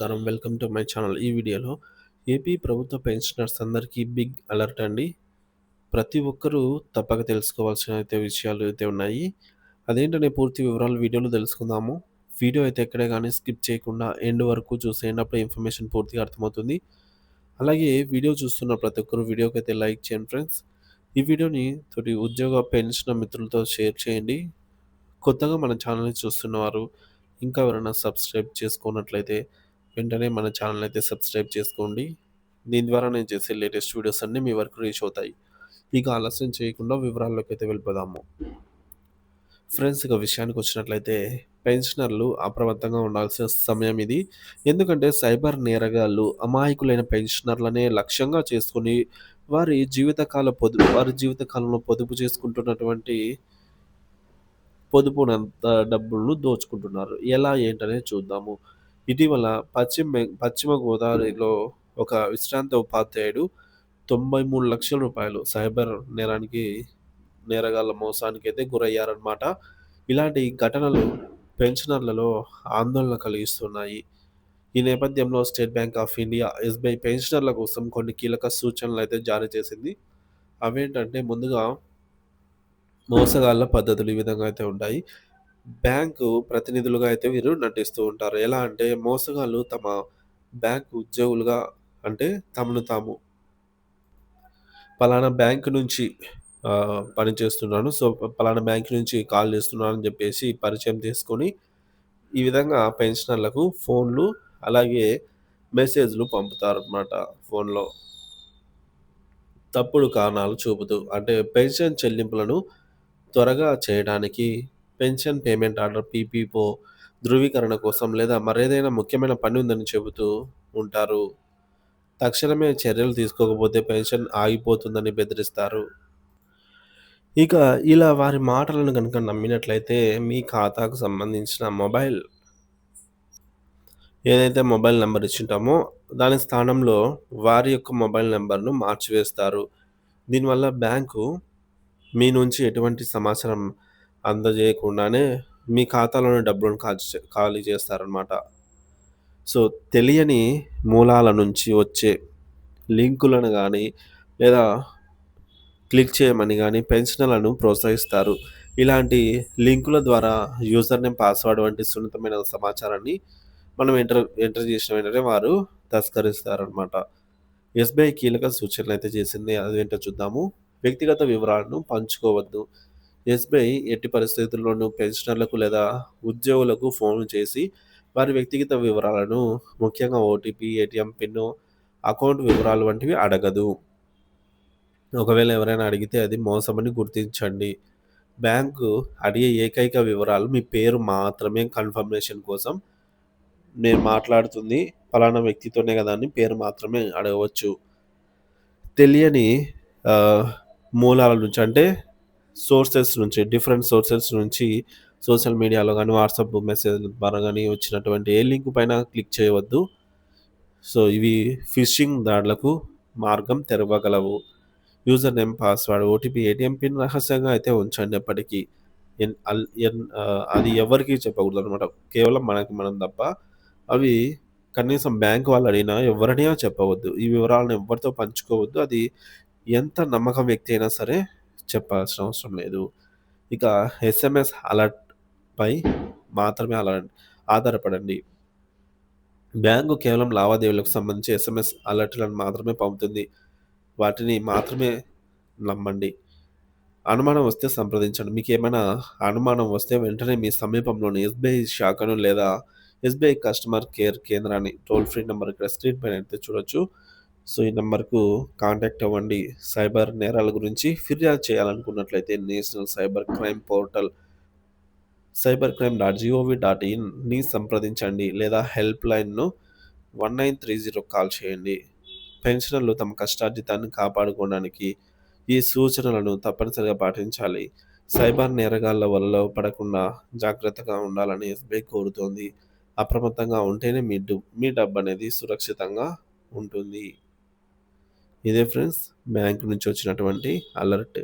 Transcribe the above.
నమస్కారం. Welcome to my channel. ఈ వీడియోలో ఏపీ ప్రభుత్వ పెన్షనర్స్ అందరికీ బిగ్ అలర్ట్ అండి. ప్రతి ఒక్కరూ తప్పక తెలుసుకోవాల్సిన విషయాలు ఉన్నాయి. అదేంటనే పూర్తి వివరాలు వీడియోలో తెలుసుకుందాము. వీడియో అయితే ఎక్కడే గానీ స్కిప్ చేయకుండా ఎండ్ వరకు చూసేయండి. అప్పుడే ఇన్ఫర్మేషన్ పూర్తిగా అర్థమవుతుంది. అలాగే వీడియో చూస్తున్న ప్రతి ఒక్కరు వీడియోకైతే లైక్ చేయండి ఫ్రెండ్స్. ఈ వీడియోని తోటి ఉద్యోగ పెన్షనర్ మిత్రులతో షేర్ చేయండి. కొత్తగా మన ఛానల్‌ని చూస్తున్నవారు ఇంకా ఎవరైనా సబ్స్క్రైబ్ చేసుకోనట్లయితే వెంటనే మన ఛానల్ అయితే సబ్స్క్రైబ్ చేసుకోండి. దీని ద్వారా నేను చేసే లేటెస్ట్ వీడియోస్ అన్నీ మీ వరకు రీచ్ అవుతాయి. ఇక ఆలస్యం చేయకుండా వివరాల్లోకైతే వెళ్ళిపోదాము. ఫ్రెండ్స్, ఇక విషయానికొచ్చినట్లయితే పెన్షనర్లు అప్రమత్తంగా ఉండాల్సిన సమయం ఇది. ఎందుకంటే సైబర్ నేరగాళ్ళు అమాయకులైన పెన్షనర్లనే లక్ష్యంగా చేసుకొని వారి జీవితకాలంలో పొదుపు చేసుకుంటున్నటువంటి పొదుపునంత డబ్బులను దోచుకుంటున్నారు. ఎలా ఏంటనేది చూద్దాము. ఇటీవల పశ్చిమ గోదావరిలో ఒక విశ్రాంత ఉపాధ్యాయుడు రూ. 93,00,000 సైబర్ నేరగాళ్ళ మోసానికైతే గురయ్యారనమాట. ఇలాంటి ఘటనలు పెన్షనర్లలో ఆందోళన కలిగిస్తున్నాయి. ఈ నేపథ్యంలో స్టేట్ బ్యాంక్ ఆఫ్ ఇండియా, ఎస్‌బీఐ పెన్షనర్ల కోసం కొన్ని కీలక సూచనలైతే జారీ చేసింది. అవేంటంటే ముందుగా మోసగాళ్ళ పద్ధతులు ఈ విధంగా అయితే ఉంటాయి. బ్యాంకు ప్రతినిధులుగా అయితే వీరు నటిస్తూ ఉంటారు. ఎలా అంటే మోసగాళ్ళు తమ బ్యాంకు ఉద్యోగులుగా అంటే తమను తాము పలానా బ్యాంక్ నుంచి పనిచేస్తున్నాను. సో, పలానా బ్యాంక్ నుంచి కాల్ చేస్తున్నానని చెప్పేసి పరిచయం చేసుకొని, ఈ విధంగా పెన్షనర్లకు ఫోన్‌లు అలాగే మెసేజ్‌లు పంపుతారనమాట ఫోన్‌లో. తప్పుడు కారణాలు చూపుతూ అంటే పెన్షన్ చెల్లింపులను త్వరగా చేయడానికి పెన్షన్ పేమెంట్ ఆర్డర్ పీపీఓ ధృవీకరణ కోసం లేదా మరేదైనా ముఖ్యమైన పని ఉందని చెబుతూ ఉంటారు. తక్షణమే చర్యలు తీసుకోకపోతే పెన్షన్ ఆగిపోతుందని బెదిరిస్తారు. ఇక ఇలా వారి మాటలను గనుక నమ్మినట్లయితే మీ ఖాతాకు సంబంధించిన ఏదైతే మొబైల్ నంబర్ ఇచ్చుంటామో దాని స్థానంలో వారి యొక్క మొబైల్ నంబర్‌ను మార్చివేస్తారు. దీనివల్ల బ్యాంకు మీ నుంచి ఎటువంటి సమాచారం అందజేయకుండానే మీ ఖాతాలోని డబ్బులను ఖాళీ చేస్తారనమాట. సో, తెలియని మూలాల నుంచి వచ్చే లింకులను గానీ, లేదా క్లిక్ చేయమని గానీ పెన్షనర్లను ప్రోత్సహిస్తారు. ఇలాంటి లింకుల ద్వారా యూజర్ నేమ్, పాస్వర్డ్ వంటి సున్నితమైన సమాచారాన్ని మనం ఎంటర్ చేసిన వెంటనే వారు తస్కరిస్తారనమాట. ఎస్‌బీఐ కీలక సూచనలైతే చేసింది. అదేంటో చూద్దాము. వ్యక్తిగత వివరాలను పంచుకోవద్దు. ఎస్‌బీఐ ఎట్టి పరిస్థితుల్లోనూ పెన్షనర్లకు లేదా ఉద్యోగులకు ఫోన్లు చేసి వారి వ్యక్తిగత వివరాలను, ముఖ్యంగా ఓటీపీ, ఏటీఎం పిన్, అకౌంట్ వివరాలు వంటివి అడగదు. ఒకవేళ ఎవరైనా అడిగితే అది మోసమని గుర్తించండి. బ్యాంకు అడిగే ఏకైక వివరాలు మీ పేరు మాత్రమే. కన్ఫర్మేషన్ కోసం నేను మాట్లాడుతుంది పలానా వ్యక్తితోనే కదా అని పేరు మాత్రమే అడగవచ్చు. తెలియని మూలాల నుంచి అంటే డిఫరెంట్ సోర్సెస్ నుంచి సోషల్ మీడియాలో గానీ, వాట్సాప్ మెసేజ్‌ల ద్వారా గానీ వచ్చినటువంటి ఏ లింక్ పైన క్లిక్ చేయవద్దు. సో, ఇవి ఫిషింగ్ దాడులకు మార్గం తెరవగలవు. User name, password, OTP, ATM PIN రహస్యంగా అయితే ఉంచండి ఎప్పటికీ. అది ఎవరికీ చెప్పకూడదనమాట. కేవలం మనం తప్ప. అవి కనీసం బ్యాంక్ వాళ్ళు అడిగినా ఎవరడిగినా చెప్పవద్దు. ఈ వివరాలను ఎవ్వరితో పంచుకోవద్దు. అది ఎంత నమ్మకం వ్యక్తి అయినా సరే చెప్పాల్సిన అవసరం లేదు. ఇక ఎస్ఎంఎస్ అలర్ట్‌పై మాత్రమే ఆధారపడండి. బ్యాంకు కేవలం లావాదేవీలకు సంబంధించి ఎస్ఎంఎస్ అలర్ట్‌లను మాత్రమే పంపుతుంది. వాటిని మాత్రమే నమ్మండి. అనుమానం వస్తే సంప్రదించండి. మీకేమైనా అనుమానం వస్తే వెంటనే మీ సమీపంలోని ఎస్‌బీఐ శాఖను లేదా ఎస్‌బీఐ కస్టమర్ కేర్ కేంద్రాన్ని టోల్ ఫ్రీ నంబర్ ఇక్కడ స్క్రీన్ పైన అయితే చూడొచ్చు. సో, ఈ నంబర్‌కు కాంటాక్ట్ అవ్వండి. సైబర్ నేరాల గురించి ఫిర్యాదు చేయాలనుకున్నట్లయితే national cyber crime portal cybercrime.gov.in సంప్రదించండి లేదా హెల్ప్ లైన్‌ను 1930 కాల్ చేయండి. పెన్షనర్లు తమ కష్టార్జితాన్ని కాపాడుకోవడానికి ఈ సూచనలను తప్పనిసరిగా పాటించాలి. సైబర్ నేరగాళ్ల వలలో పడకుండా జాగ్రత్తగా ఉండాలని ఎస్‌బీఐ కోరుతోంది. అప్రమత్తంగా ఉంటేనే మీ డబ్బనేది సురక్షితంగా ఉంటుంది. ఇదే ఫ్రెండ్స్ బ్యాంక్ నుంచి వచ్చినటువంటి అలర్ట్.